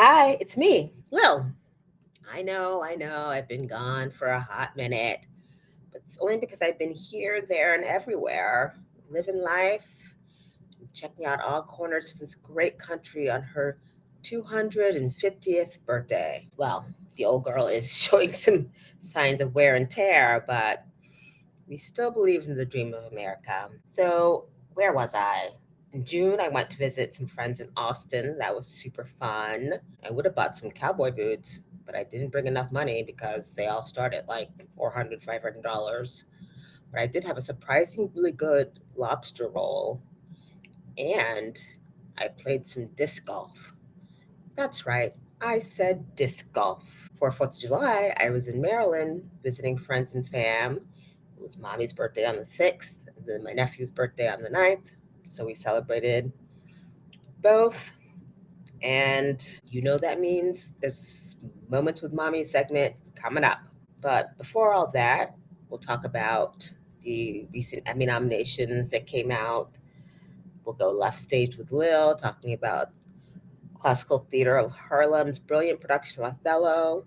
Hi, it's me, Lil. I know, I've been gone for a hot minute, but it's only because I've been here, there, and everywhere, living life, checking out all corners of this great country on her 250th birthday. Well, the old girl is showing some signs of wear and tear, but we still believe in the dream of America. So, where was I? In June, I went to visit some friends in Austin. That was super fun. I would have bought some cowboy boots, but I didn't bring enough money because they all start at like $400, $500. But I did have a surprisingly good lobster roll, and I played some disc golf. That's right, I said disc golf. For 4th of July, I was in Maryland visiting friends and fam. It was mommy's birthday on the 6th, and then my nephew's birthday on the 9th. So we celebrated both. And you know that means there's Moments with Mommy segment coming up. But before all that, we'll talk about the recent Emmy nominations that came out. We'll go left stage with Lil, talking about Classical Theater of Harlem's brilliant production of Othello.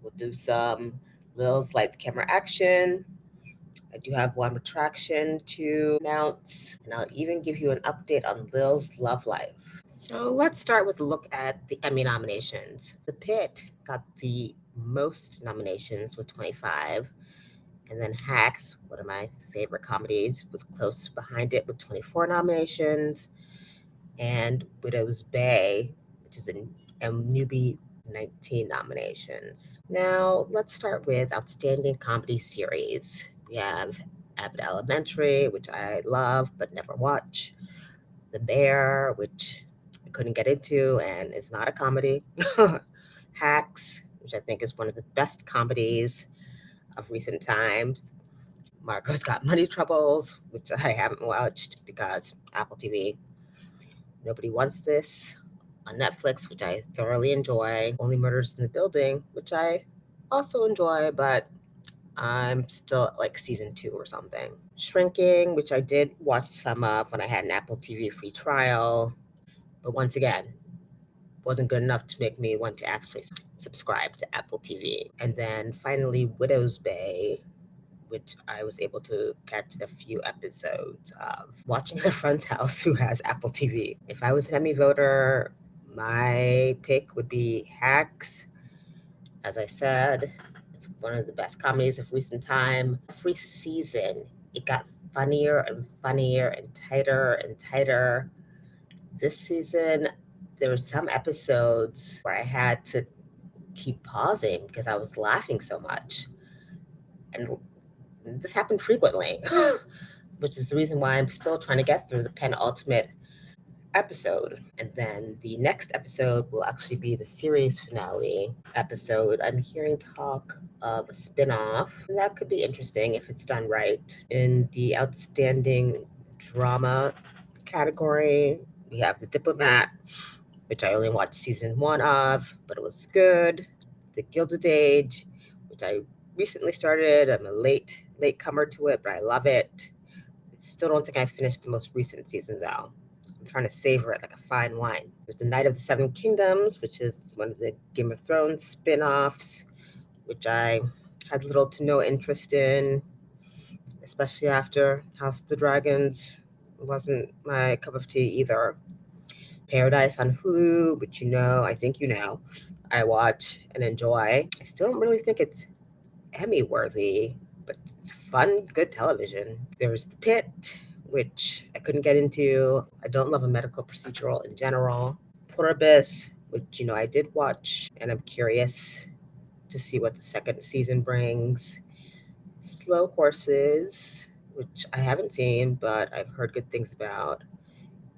We'll do some Lil's Lights Camera Action. I do have one retraction to announce, and I'll even give you an update on Lil's love life. So let's start with a look at the Emmy nominations. The Pit got the most nominations with 25, and then Hacks, one of my favorite comedies, was close behind it with 24 nominations, and Widow's Bay, which is a newbie, 19 nominations. Now, let's start with Outstanding Comedy Series. We have Abbott Elementary, which I love but never watch. The Bear, which I couldn't get into and is not a comedy. Hacks, which I think is one of the best comedies of recent times. Marco's Got Money Troubles, which I haven't watched because Apple TV. Nobody Wants This on Netflix, which I thoroughly enjoy. Only Murders in the Building, which I also enjoy, but I'm still at like season 2 or something. Shrinking, which I did watch some of when I had an Apple TV free trial, but once again, wasn't good enough to make me want to actually subscribe to Apple TV. And then finally, Widow's Bay, which I was able to catch a few episodes of watching at a friend's house who has Apple TV. If I was an Emmy voter, my pick would be Hacks. As I said, it's one of the best comedies of recent time. Every season, it got funnier and funnier and tighter and tighter. This season, there were some episodes where I had to keep pausing because I was laughing so much. And this happened frequently, which is the reason why I'm still trying to get through the penultimate episode. And then the next episode will actually be the series finale episode. I'm hearing talk of a spin-off. That could be interesting if it's done right. In the outstanding drama category, we have The Diplomat, which I only watched season 1 of, but it was good. The Gilded Age, which I recently started. I'm a latecomer to it, but I love it. Still don't think I finished the most recent season though. I'm trying to savor it like a fine wine. There's The Night of the Seven Kingdoms, which is one of the Game of Thrones spin-offs, which I had little to no interest in, especially after House of the Dragons. It wasn't my cup of tea either. Paradise on Hulu, which I think I watch and enjoy. I still don't really think it's Emmy worthy, but it's fun, good television. There's The Pit, which I couldn't get into. I don't love a medical procedural in general. Pluribus, which I did watch, and I'm curious to see what the second season brings. Slow Horses, which I haven't seen, but I've heard good things about.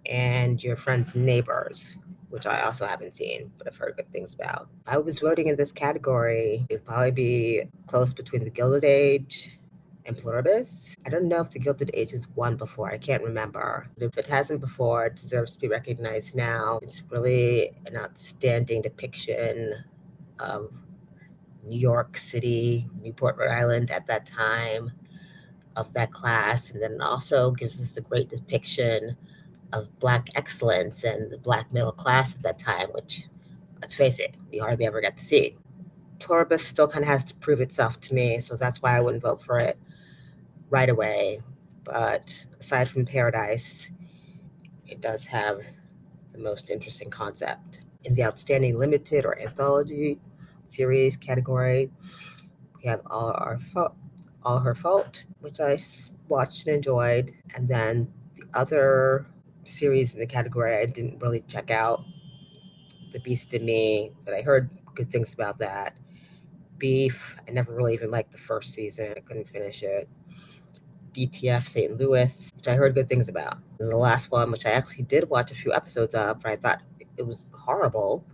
And Your Friend's Neighbors, which I also haven't seen, but I've heard good things about. I was voting in this category. It'd probably be close between The Gilded Age and Pluribus. I don't know if The Gilded Age has won before. I can't remember. But if it hasn't before, it deserves to be recognized now. It's really an outstanding depiction of New York City, Newport, Rhode Island at that time, of that class. And then it also gives us a great depiction of Black excellence and the Black middle class at that time, which let's face it, we hardly ever get to see. Pluribus still kind of has to prove itself to me, so that's why I wouldn't vote for it right away. But aside from Paradise, it does have the most interesting concept. In the Outstanding Limited or Anthology series category, we have All Her Fault, which I watched and enjoyed. And then the other series in the category I didn't really check out, The Beast in Me, but I heard good things about that. Beef, I never really even liked the first season. I couldn't finish it. DTF St. Louis, which I heard good things about. And the last one, which I actually did watch a few episodes of, but I thought it was horrible,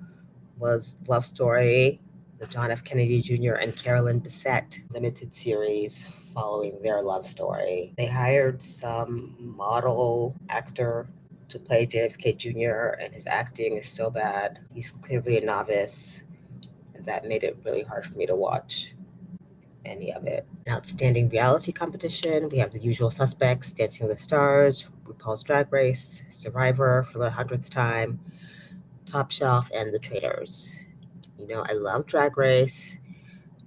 was Love Story, the John F. Kennedy Jr. and Carolyn Bessette limited series following their love story. They hired some model actor to play JFK Jr., and his acting is so bad. He's clearly a novice, and that made it really hard for me to watch any of it. An outstanding reality competition, we have The Usual Suspects, Dancing with the Stars, RuPaul's Drag Race, Survivor for the 100th time, Top Shelf, and The Traitors. You know, I love Drag Race,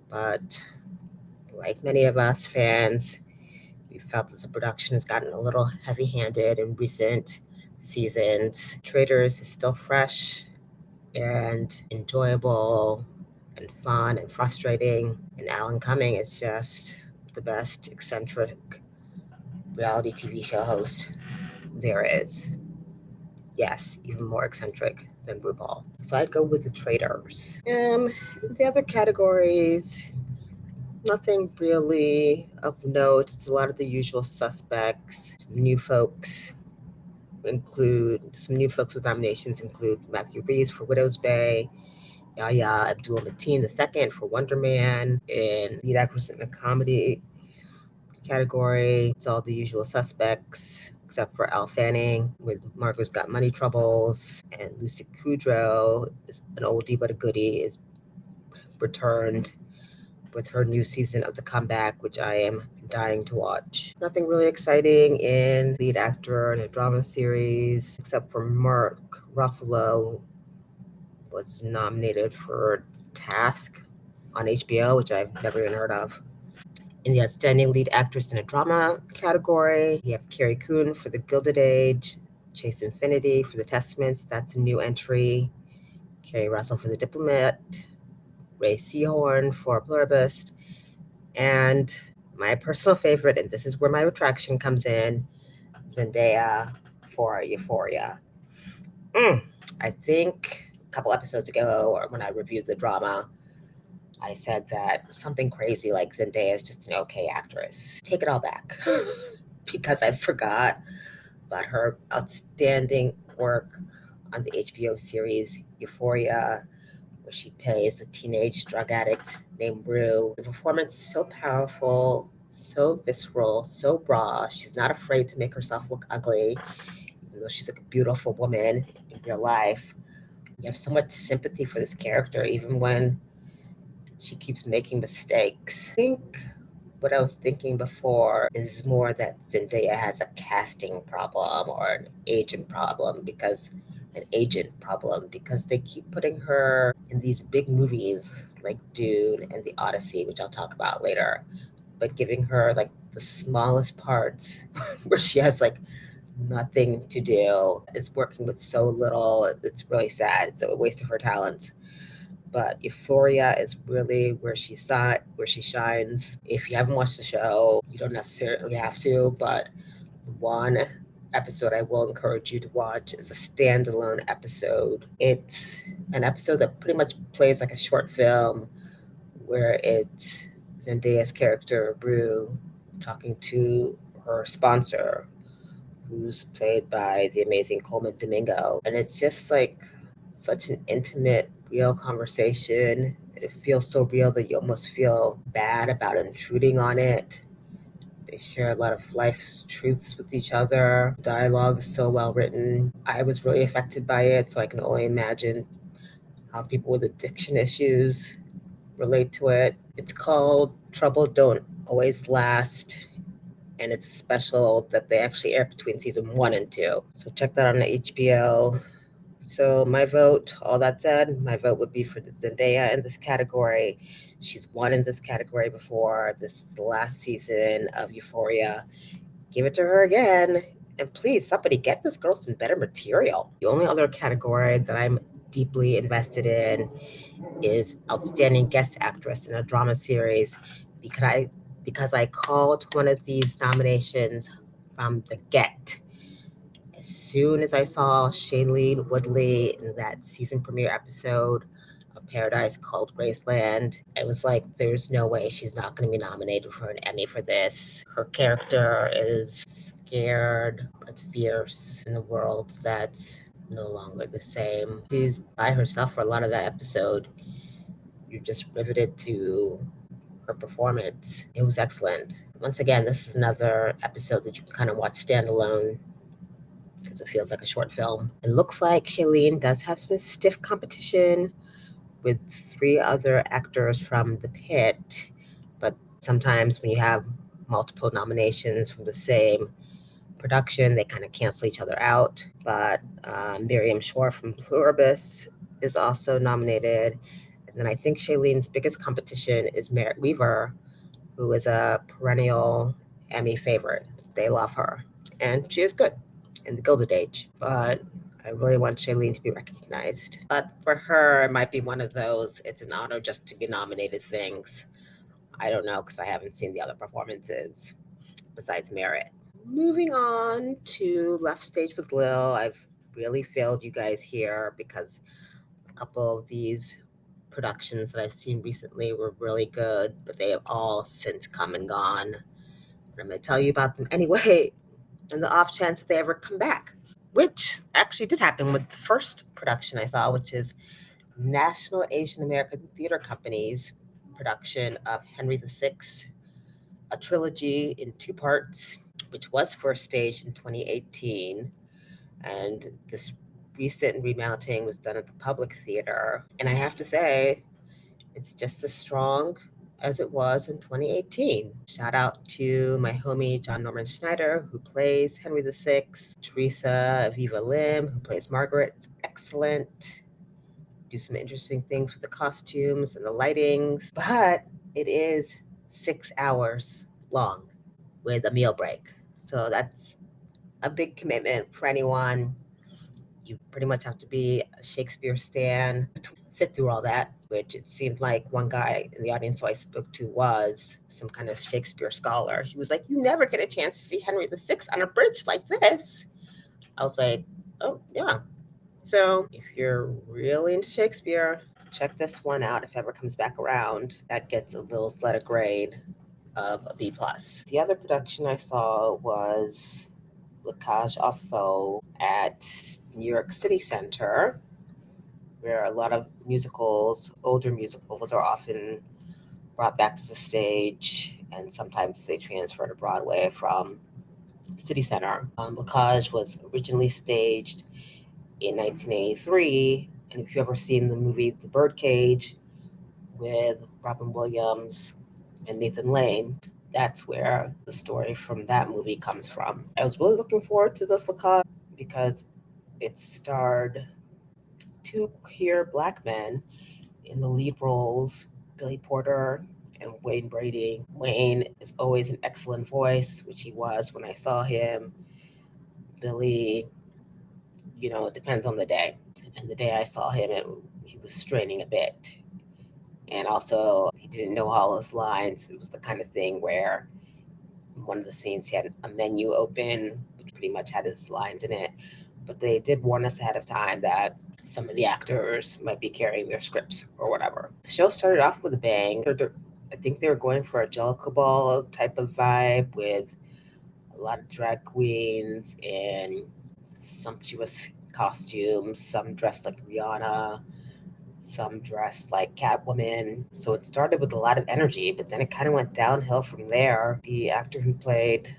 but like many of us fans, we felt that the production has gotten a little heavy-handed in recent seasons. Traitors is still fresh and enjoyable and fun and frustrating. And Alan Cumming is just the best eccentric reality TV show host there is. Yes, even more eccentric than RuPaul. So I'd go with The Traitors. The other categories, nothing really of note. It's a lot of the usual suspects. New folks with nominations include Matthew Rhys for Widow's Bay, Yahya Abdul-Mateen II for Wonder Man, and lead actress in a comedy category. It's all the usual suspects, except for Elle Fanning with Margot's Got Money Troubles, and Lucy Kudrow, is an oldie but a goodie, is returned with her new season of The Comeback, which I am dying to watch. Nothing really exciting in lead actor in a drama series, except for Mark Ruffalo was nominated for Task on HBO, which I've never even heard of. In the Outstanding Lead Actress in a Drama category, we have Carrie Coon for The Gilded Age, Chase Infinity for The Testaments, that's a new entry, Kerry Russell for The Diplomat, Ray Seahorn for Pluribus, and my personal favorite, and this is where my retraction comes in, Zendaya for Euphoria. I think a couple episodes ago, or when I reviewed the drama, I said that something crazy like Zendaya is just an okay actress. Take it all back because I forgot about her outstanding work on the HBO series Euphoria, where she plays the teenage drug addict named Rue. The performance is so powerful, so visceral, so raw. She's not afraid to make herself look ugly, even though she's like a beautiful woman in real life. You have so much sympathy for this character, even when she keeps making mistakes. I think what I was thinking before is more that Zendaya has a casting problem or an agent problem because they keep putting her in these big movies like Dune and The Odyssey, which I'll talk about later, but giving her like the smallest parts where she has like nothing to do, is working with so little. It's really sad. It's a waste of her talents. But Euphoria is really where she shines. If you haven't watched the show, you don't necessarily have to, but one episode I will encourage you to watch is a standalone episode. It's an episode that pretty much plays like a short film where it's Zendaya's character, Rue, talking to her sponsor, who's played by the amazing Coleman Domingo. And it's just like such an intimate, real conversation. It feels so real that you almost feel bad about intruding on it. They share a lot of life's truths with each other. Dialogue is so well written. I was really affected by it, so I can only imagine how people with addiction issues relate to it. It's called Trouble Don't Always Last, and it's special that they actually air between season 1 and 2. So check that out on HBO. So my vote, all that said, my vote would be for Zendaya in this category. She's won in this category before. This is the last season of Euphoria. Give it to her again. And please, somebody get this girl some better material. The only other category that I'm deeply invested in is Outstanding Guest Actress in a Drama Series because I called one of these nominations from the get. As soon as I saw Shailene Woodley in that season premiere episode of Paradise called Graceland, I was like, there's no way she's not going to be nominated for an Emmy for this. Her character is scared but fierce in a world that's no longer the same. She's by herself for a lot of that episode. You're just riveted to her performance. It was excellent. Once again, this is another episode that you can kind of watch standalone because it feels like a short film. It looks like Shailene does have some stiff competition with three other actors from the pit, but sometimes when you have multiple nominations from the same production, they kind of cancel each other out. But Miriam Shore from Pluribus is also nominated. And then I think Shailene's biggest competition is Merritt Weaver, who is a perennial Emmy favorite. They love her, and she is good in the Gilded Age. But I really want Shailene to be recognized. But for her, it might be one of those it's an honor just to be nominated things. I don't know because I haven't seen the other performances besides Merit. Moving on to Left Stage with Lil, I've really failed you guys here because a couple of these productions that I've seen recently were really good, but they have all since come and gone. I'm going to tell you about them anyway, in the off chance that they ever come back, which actually did happen with the first production I saw, which is National Asian American Theater Company's production of Henry VI, a trilogy in two parts, which was first staged in 2018. And this recent remounting was done at the Public Theater. And I have to say, it's just as strong as it was in 2018. Shout out to my homie John Norman Schneider, who plays Henry VI, Teresa Viva Lim, who plays Margaret. Excellent. Do some interesting things with the costumes and the lightings, but it is 6 hours long with a meal break. So that's a big commitment for anyone. You pretty much have to be a Shakespeare stan, sit through all that, which it seemed like one guy in the audience who I spoke to was some kind of Shakespeare scholar. He was like, you never get a chance to see Henry VI on a bridge like this. I was like, oh, yeah. So if you're really into Shakespeare, check this one out if it ever comes back around. That gets a little letter grade of a B+. The other production I saw was La Cage aux Folles at New York City Center, where a lot of musicals, older musicals, are often brought back to the stage, and sometimes they transfer to Broadway from City Center. La Cage was originally staged in 1983, and if you've ever seen the movie The Birdcage with Robin Williams and Nathan Lane, that's where the story from that movie comes from. I was really looking forward to this La Cage because it starred two queer black men in the lead roles, Billy Porter and Wayne Brady. Wayne is always an excellent voice, which he was when I saw him. Billy, it depends on the day. And the day I saw him, he was straining a bit. And also, he didn't know all his lines. It was the kind of thing where in one of the scenes he had a menu open, which pretty much had his lines in it. But they did warn us ahead of time that some of the actors might be carrying their scripts or whatever. The show started off with a bang. I think they were going for a Jellicle Ball type of vibe with a lot of drag queens and sumptuous costumes, some dressed like Rihanna, some dressed like Catwoman. So it started with a lot of energy, but then it kind of went downhill from there. The actor who played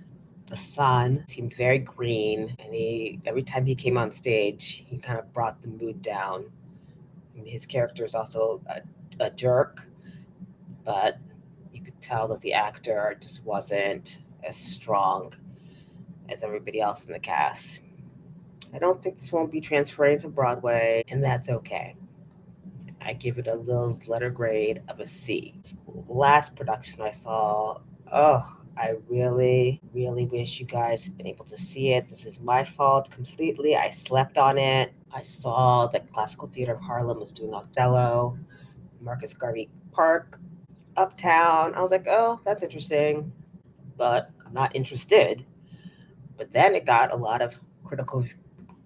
the son seemed very green, and every time he came on stage, he kind of brought the mood down. His character is also a jerk, but you could tell that the actor just wasn't as strong as everybody else in the cast. I don't think this won't be transferring to Broadway, and that's okay. I give it a Lil's letter grade of a C. Last production I saw, oh, I really, really wish you guys had been able to see it. This is my fault completely. I slept on it. I saw that Classical Theater of Harlem was doing Othello, Marcus Garvey Park, Uptown. I was like, oh, that's interesting, but I'm not interested. But then it got a lot of critical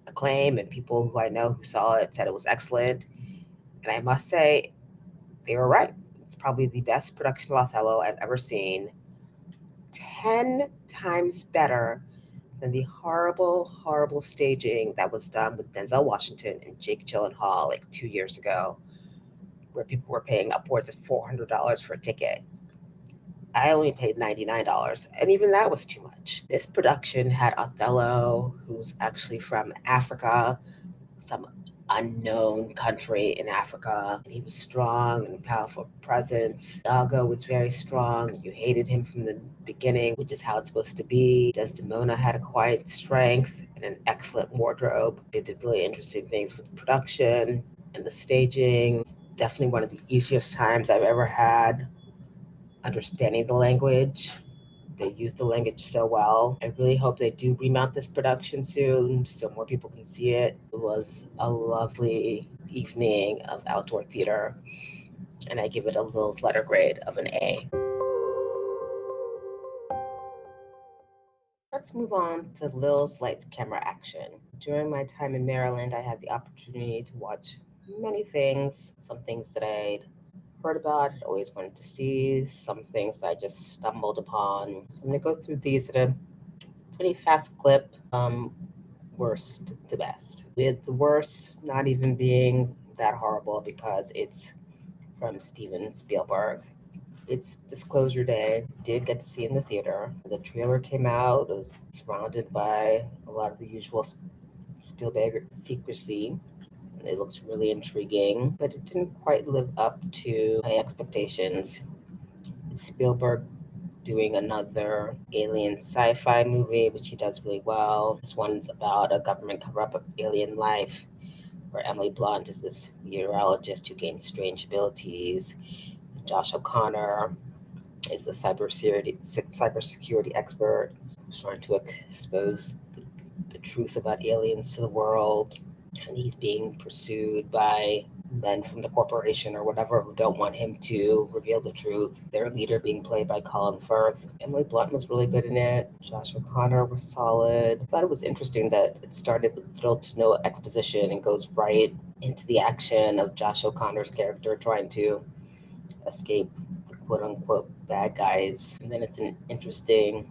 acclaim, and people who I know who saw it said it was excellent. And I must say, they were right. It's probably the best production of Othello I've ever seen. 10 times better than the horrible, horrible staging that was done with Denzel Washington and Jake Gyllenhaal like 2 years ago, where people were paying upwards of $400 for a ticket. I only paid $99, and even that was too much. This production had Othello, who's actually from Africa, some unknown country in Africa. He was strong and powerful presence. Iago was very strong. You hated him from the beginning, which is how it's supposed to be. Desdemona had a quiet strength and an excellent wardrobe. They did really interesting things with production and the staging. It's definitely one of the easiest times I've ever had understanding the language. They use the language so well. I really hope they do remount this production soon so more people can see it. It was a lovely evening of outdoor theater, and I give it a Lil's letter grade of an A. Let's move on to Lil's Lights Camera Action. During my time in Maryland, I had the opportunity to watch many things, some things that I'd heard about, had always wanted to see, some things that I just stumbled upon. So I'm going to go through these at a pretty fast clip, worst to best. With the worst not even being that horrible because it's from Steven Spielberg. It's Disclosure Day. Did get to see it in the theater. The trailer came out. It was surrounded by a lot of the usual Spielberg secrecy. It looks really intriguing, but it didn't quite live up to my expectations. It's Spielberg doing another alien sci-fi movie, which he does really well. This one's about a government cover-up of alien life, where Emily Blunt is this meteorologist who gains strange abilities. Josh O'Connor is a cybersecurity expert who's trying to expose the truth about aliens to the world. And he's being pursued by men from the corporation or whatever who don't want him to reveal the truth. Their leader being played by Colin Firth. Emily Blunt was really good in it. Josh O'Connor was solid. I thought it was interesting that it started with little to no exposition and goes right into the action of Josh O'Connor's character trying to escape the quote-unquote bad guys. And then it's an interesting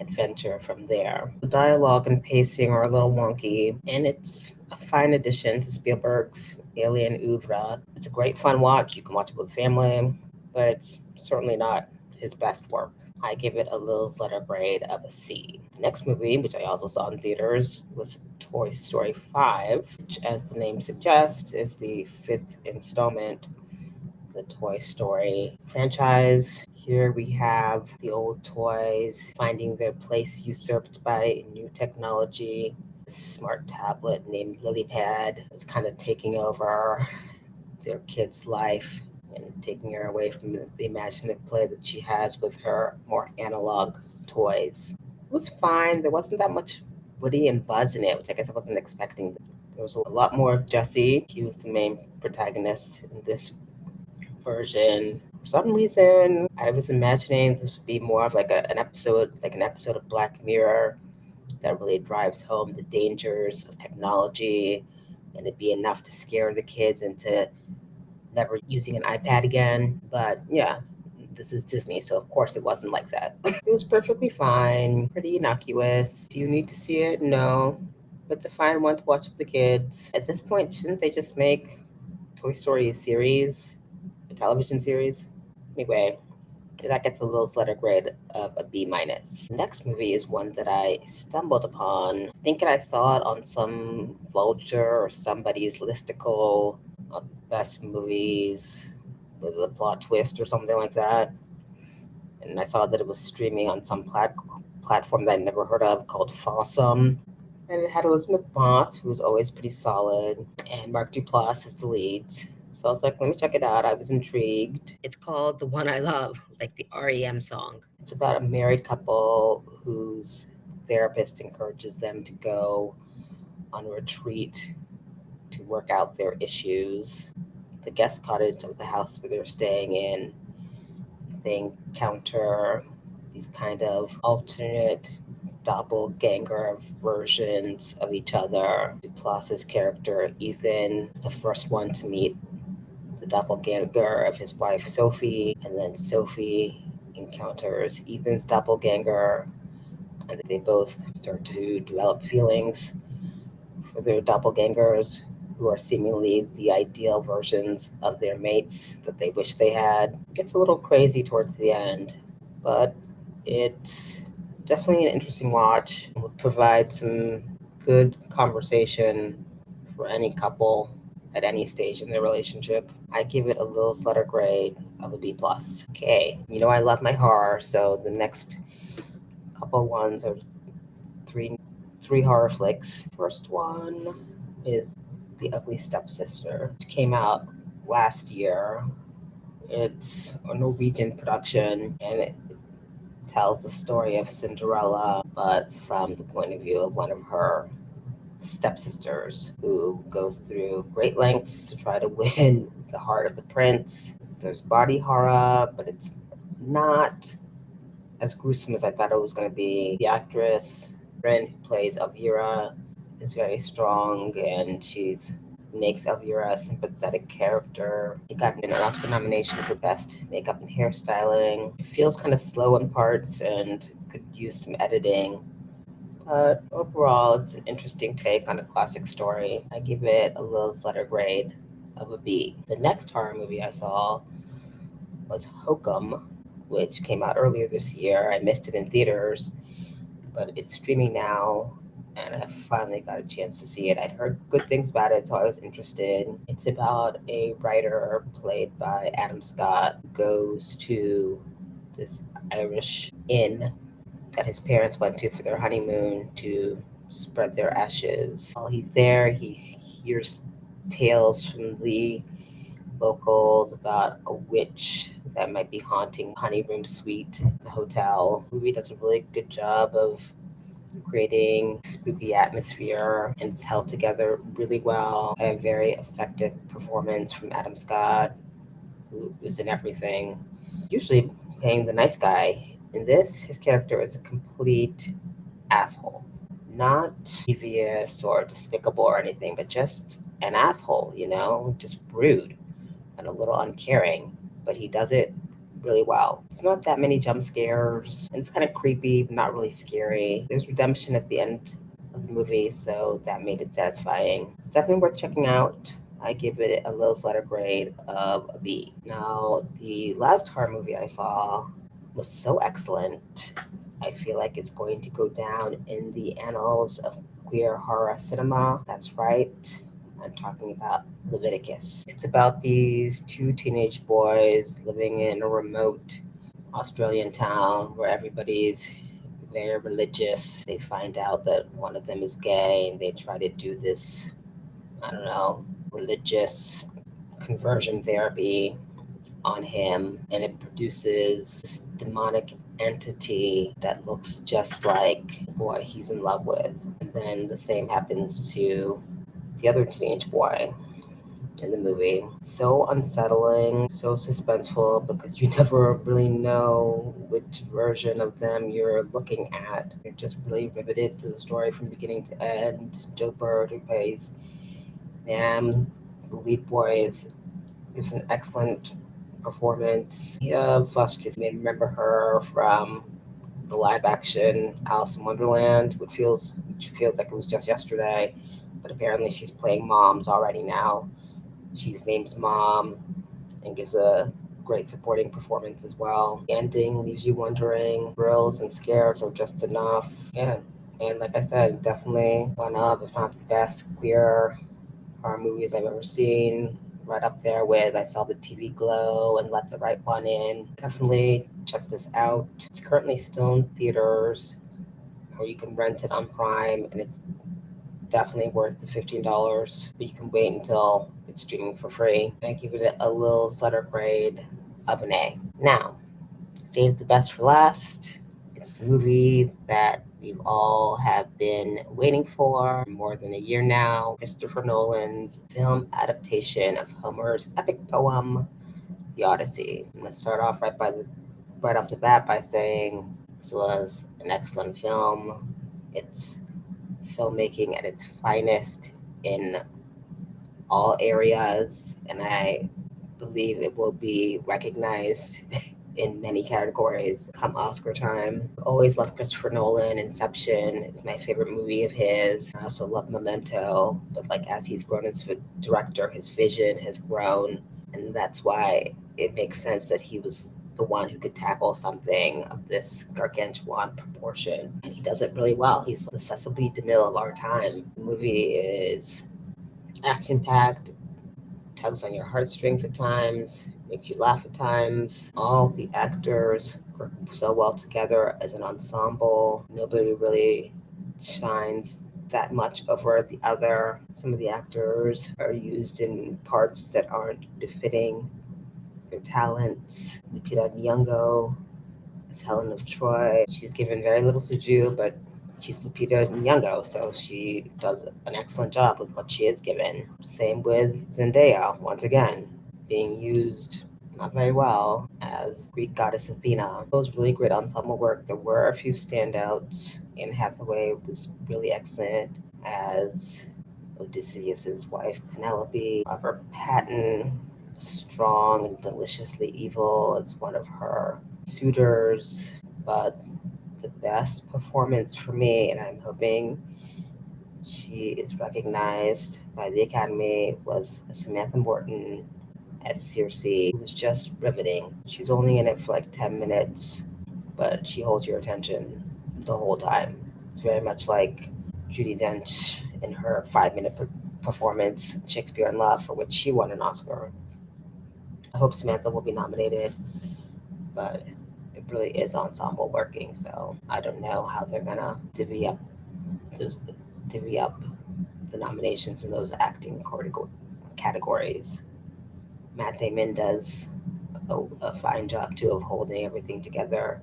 adventure from there. The dialogue and pacing are a little wonky, and it's a fine addition to Spielberg's alien oeuvre. It's a great fun watch. You can watch it with family, but it's certainly not his best work. I give it a Lil's letter grade of a C. The next movie, which I also saw in theaters, was Toy Story 5, which, as the name suggests, is the fifth installment the Toy Story franchise. Here we have the old toys finding their place usurped by new technology. A smart tablet named LilyPad is kind of taking over their kid's life and taking her away from the imaginative play that she has with her more analog toys. It was fine. There wasn't that much Woody and Buzz in it, which I guess I wasn't expecting. There was a lot more of Jesse. He was the main protagonist in this version. For some reason, I was imagining this would be more of like an episode of Black Mirror that really drives home the dangers of technology, and it'd be enough to scare the kids into never using an iPad again. But yeah, this is Disney, so of course it wasn't like that. It was perfectly fine, pretty innocuous. Do you need to see it? No. But it's a fine one to watch with the kids. At this point, shouldn't they just make Toy Story series? A television series. Anyway, that gets a Lil's letter grade of a B minus. Next movie is one that I stumbled upon. I think I saw it on some Vulture or somebody's listicle of best movies with a plot twist or something like that. And I saw that it was streaming on some platform that I never heard of called Fossum. And it had Elizabeth Moss, who was always pretty solid, and Mark Duplass as the leads. So I was like, let me check it out. I was intrigued. It's called The One I Love, like the REM song. It's about a married couple whose therapist encourages them to go on a retreat to work out their issues. The guest cottage of the house where they're staying in, they encounter these kind of alternate doppelganger versions of each other. Duplass's character, Ethan, is the first one to meet the doppelganger of his wife, Sophie, and then Sophie encounters Ethan's doppelganger, and they both start to develop feelings for their doppelgangers, who are seemingly the ideal versions of their mates that they wish they had. It gets a little crazy towards the end, but it's definitely an interesting watch. It would provide some good conversation for any couple at any stage in their relationship. I give it a little letter grade of a B plus. Okay, you know I love my horror, so the next couple ones are three three horror flicks. First one is The Ugly Stepsister, which came out last year. It's a Norwegian production, and it tells the story of Cinderella, but from the point of view of one of her stepsisters who goes through great lengths to try to win the heart of the prince. There's body horror, but it's not as gruesome as I thought it was going to be. The actress, Ren, who plays Elvira, is very strong, and she's makes Elvira a sympathetic character. It got an Oscar nomination for Best Makeup and Hairstyling. It feels kind of slow in parts and could use some editing. But overall, it's an interesting take on a classic story. I give it a little letter grade of a B. The next horror movie I saw was Hokum, which came out earlier this year. I missed it in theaters, but it's streaming now, and I finally got a chance to see it. I'd heard good things about it, so I was interested. It's about a writer played by Adam Scott who goes to this Irish inn that his parents went to for their honeymoon to spread their ashes. While he's there, he hears tales from the locals about a witch that might be haunting the honeyroom suite at the hotel. The movie does a really good job of creating spooky atmosphere, and it's held together really well. A very effective performance from Adam Scott, who is in everything, usually playing the nice guy. In this, his character is a complete asshole. Not devious or despicable or anything, but just an asshole, just rude and a little uncaring. But he does it really well. It's not that many jump scares, and it's kind of creepy, but not really scary. There's redemption at the end of the movie, so that made it satisfying. It's definitely worth checking out. I give it a little letter grade of a B. Now, the last horror movie I saw was so excellent. I feel like it's going to go down in the annals of queer horror cinema. That's right. I'm talking about Leviticus. It's about these two teenage boys living in a remote Australian town where everybody's very religious. They find out that one of them is gay, and they try to do this, I don't know, religious conversion therapy on him, and it produces this demonic entity that looks just like the boy he's in love with. And then the same happens to the other teenage boy in the movie. So unsettling, so suspenseful, because you never really know which version of them you're looking at. You're just really riveted to the story from beginning to end. Joe Bird, who plays Nam, the lead boy, gives an excellent performance. Vasquez may remember her from the live action Alice in Wonderland, which feels like it was just yesterday, but apparently she's playing moms already now. She's named Mom and gives a great supporting performance as well. The ending leaves you wondering, thrills and scares are just enough. Yeah, and like I said, definitely one of, if not the best queer horror movies I've ever seen. Right up there with I Saw the TV Glow and Let the Right One In. Definitely check this out. It's currently still in theaters, or you can rent it on Prime, and it's Definitely worth the $15, but you can wait until it's streaming for free. I give it a little letter grade of an A. Now, save the best for last. It's the movie that we all have been waiting for more than a year now. Christopher Nolan's film adaptation of Homer's epic poem, The Odyssey. I'm going to start off right off the bat by saying this was an excellent film. It's filmmaking at its finest in all areas, and I believe it will be recognized in many categories come Oscar time. Always loved Christopher Nolan. Inception is my favorite movie of his. I also love Memento, but like as he's grown as a director, his vision has grown, and that's why it makes sense that he was the one who could tackle something of this gargantuan proportion. And he does it really well. He's the Cecil B. DeMille of our time. The movie is action packed, tugs on your heartstrings at times, makes you laugh at times. All the actors work so well together as an ensemble. Nobody really shines that much over the other. Some of the actors are used in parts that aren't befitting their talents. Lupita Nyong'o as Helen of Troy. She's given very little to do, but she's Lupita Nyong'o, so she does an excellent job with what she is given. Same with Zendaya, once again, being used not very well as Greek goddess Athena. It was really great ensemble work. There were a few standouts. Anne Hathaway was really excellent as Odysseus's wife Penelope. Robert Pattinson, strong and deliciously evil as one of her suitors, but the best performance for me, and I'm hoping she is recognized by the Academy, was Samantha Morton as Circe, who was just riveting. She's only in it for like 10 minutes, but she holds your attention the whole time. It's very much like Judi Dench in her 5-minute performance, Shakespeare in Love, for which she won an Oscar. I hope Samantha will be nominated, but it really is ensemble working, so I don't know how they're gonna those divvy up the nominations in those acting categories. Matt Damon does a fine job too of holding everything together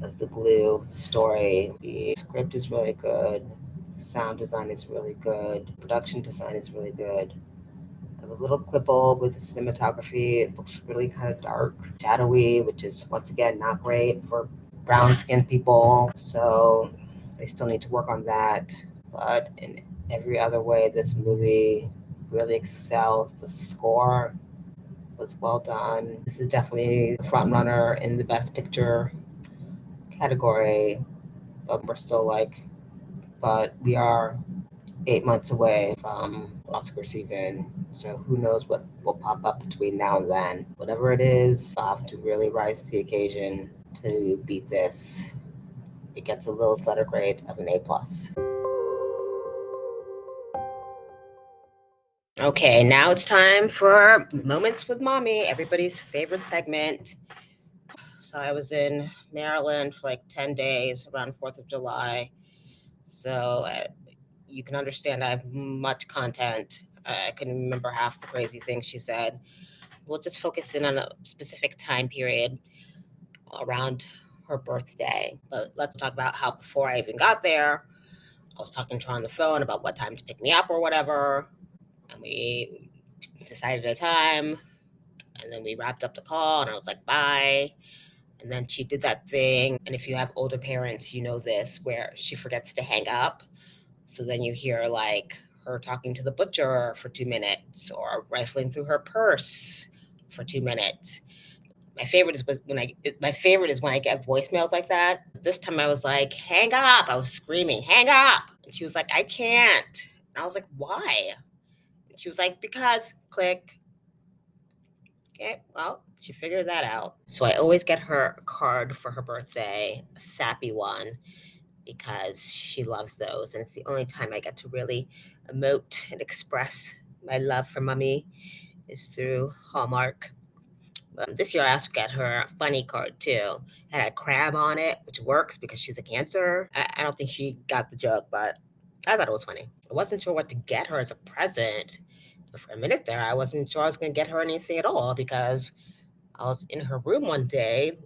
as the glue. The story, the script is really good. The sound design is really good. Production design is really good. I have a little quibble with the cinematography. It looks really kind of dark, shadowy, which is once again not great for brown skinned people. So they still need to work on that. But in every other way, this movie really excels. The score was well done. This is definitely the front runner in the Best Picture category. But but we are 8 months away from Oscar season. So who knows what will pop up between now and then. Whatever it is, I'll have to really rise to the occasion to beat this. It gets a little letter grade of an A+. Okay, now it's time for Moments with Mommy, everybody's favorite segment. So I was in Maryland for like 10 days around 4th of July. So you can understand I have much content. I couldn't remember half the crazy things she said. We'll just focus in on a specific time period around her birthday. But let's talk about how before I even got there, I was talking to her on the phone about what time to pick me up or whatever. And we decided a time. And then we wrapped up the call and I was like, bye. And then she did that thing. And if you have older parents, you know this, where she forgets to hang up. So then you hear like her talking to the butcher for 2 minutes or rifling through her purse for 2 minutes. My favorite is when I get voicemails like that. This time I was like, hang up. I was screaming, hang up. And she was like, I can't. And I was like, why? And she was like, because click. Okay, well, she figured that out. So I always get her a card for her birthday, a sappy one, because she loves those. And it's the only time I get to really emote and express my love for Mummy is through Hallmark. This year I also got her a funny card too. It had a crab on it, which works because she's a Cancer. I don't think she got the joke, but I thought it was funny. I wasn't sure what to get her as a present. For a minute there, I wasn't sure I was going to get her anything at all because I was in her room one day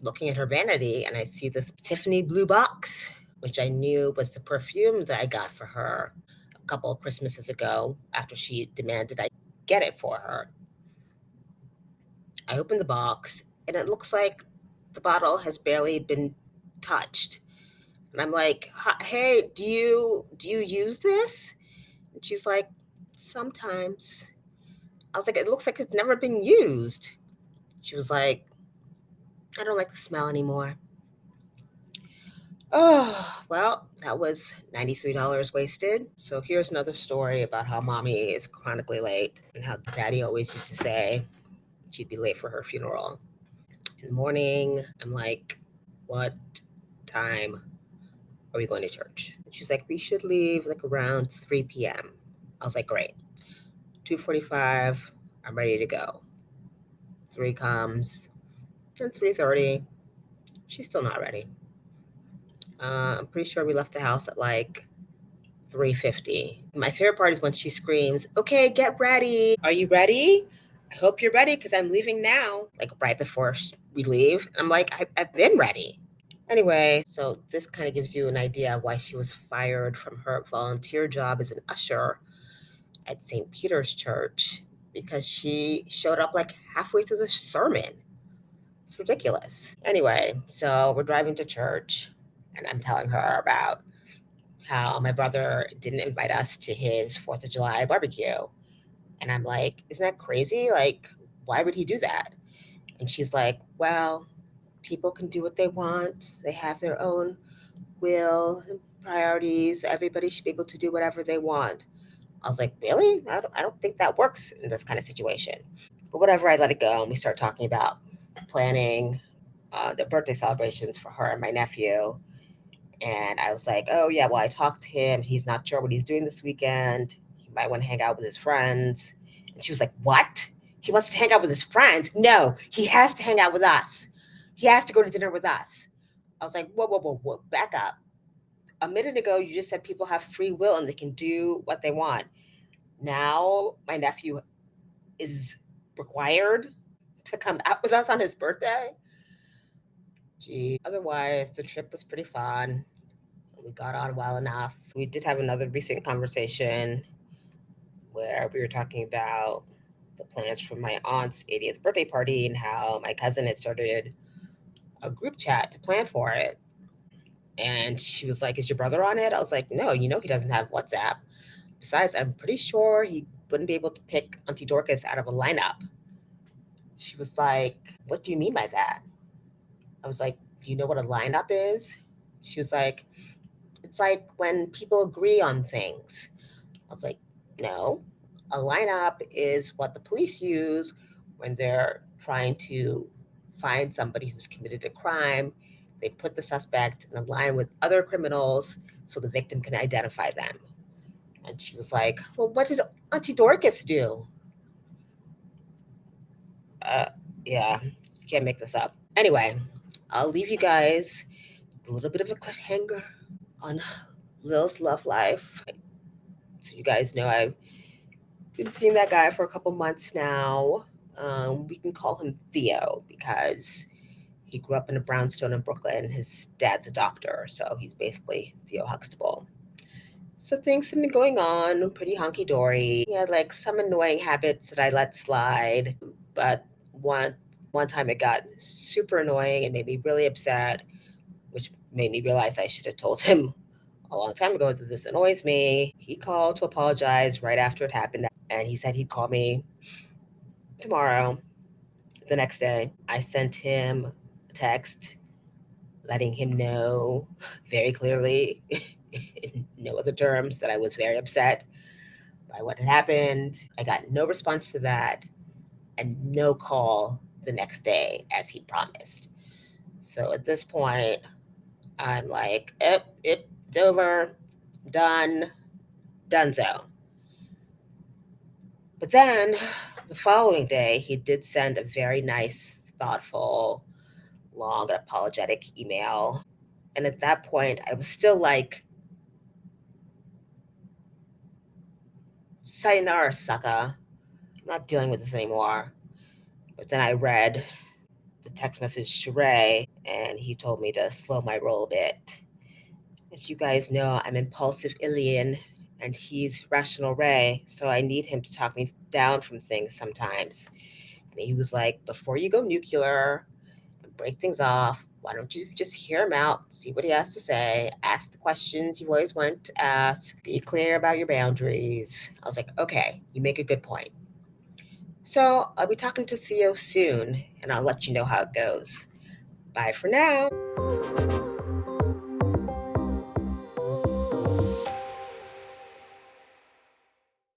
looking at her vanity and I see this Tiffany blue box, which I knew was the perfume that I got for her a couple of Christmases ago after she demanded I get it for her. I opened the box and it looks like the bottle has barely been touched. And I'm like, "Hey, do you use this?" And she's like, "Sometimes." I was like, "It looks like it's never been used." She was like, "I don't like the smell anymore." Oh, well, that was $93 wasted. So here's another story about how mommy is chronically late and how daddy always used to say she'd be late for her funeral. In the morning, I'm like, "What time are we going to church?" And she's like, "We should leave like around 3 p.m." I was like, "Great." 2:45, I'm ready to go. 3 comes, then 3:30, she's still not ready. I'm pretty sure we left the house at like 3:50. My favorite part is when she screams, "Okay, get ready. Are you ready? I hope you're ready because I'm leaving now." Like right before we leave. I'm like, I've been ready. Anyway, so this kind of gives you an idea why she was fired from her volunteer job as an usher at St. Peter's Church because she showed up like halfway through the sermon. It's ridiculous. Anyway, so we're driving to church and I'm telling her about how my brother didn't invite us to his 4th of July barbecue. And I'm like, "Isn't that crazy? Like, why would he do that?" And she's like, "Well, people can do what they want. They have their own will and priorities. Everybody should be able to do whatever they want." I was like, "Really? I don't think that works in this kind of situation." But whatever, I let it go. And we start talking about planning the birthday celebrations for her and my nephew. And I was like, "Oh, yeah, well, I talked to him. He's not sure what he's doing this weekend. He might want to hang out with his friends." And she was like, "What? He wants to hang out with his friends? No, he has to hang out with us. He has to go to dinner with us." I was like, "Whoa, whoa, whoa, whoa, back up. A minute ago, you just said people have free will and they can do what they want. Now, my nephew is required to come out with us on his birthday?" Gee. Otherwise, the trip was pretty fun. We got on well enough. We did have another recent conversation where we were talking about the plans for my aunt's 80th birthday party and how my cousin had started a group chat to plan for it. And she was like, "Is your brother on it?" I was like, "No, he doesn't have WhatsApp. Besides, I'm pretty sure he wouldn't be able to pick Auntie Dorcas out of a lineup." She was like, "What do you mean by that?" I was like, "Do you know what a lineup is?" She was like, "It's like when people agree on things." I was like, "No. A lineup is what the police use when they're trying to find somebody who's committed a crime. They put the suspect in a line with other criminals so the victim can identify them." And she was like, "Well, what does Auntie Dorcas do?" Uh, yeah, you can't make this up. Anyway, I'll leave you guys with a little bit of a cliffhanger on Lil's love life. So you guys know I've been seeing that guy for a couple months now. We can call him Theo because he grew up in a brownstone in Brooklyn. His dad's a doctor, so he's basically Theo Huxtable. So things have been going on pretty honky dory. He had like some annoying habits that I let slide, but one one time it got super annoying and made me really upset, which made me realize I should have told him a long time ago that this annoys me. He called to apologize right after it happened, and he said he'd call me tomorrow, the next day. I sent him a text letting him know very clearly, in no other terms, that I was very upset by what had happened. I got no response to that and no call the next day as he promised. So at this point, I'm like, it's over, done, donezo. But then the following day, he did send a very nice, thoughtful, long, apologetic email. And at that point, I was still like, sayonara, sucker. I'm not dealing with this anymore. But then I read the text message to Ray, and he told me to slow my roll a bit. As you guys know, I'm impulsive Ilian, and he's rational Ray, so I need him to talk me down from things sometimes. And he was like, before you go nuclear and break things off, why don't you just hear him out, see what he has to say, ask the questions you've always wanted to ask, be clear about your boundaries. I was like, okay, you make a good point. So I'll be talking to Theo soon, and I'll let you know how it goes. Bye for now.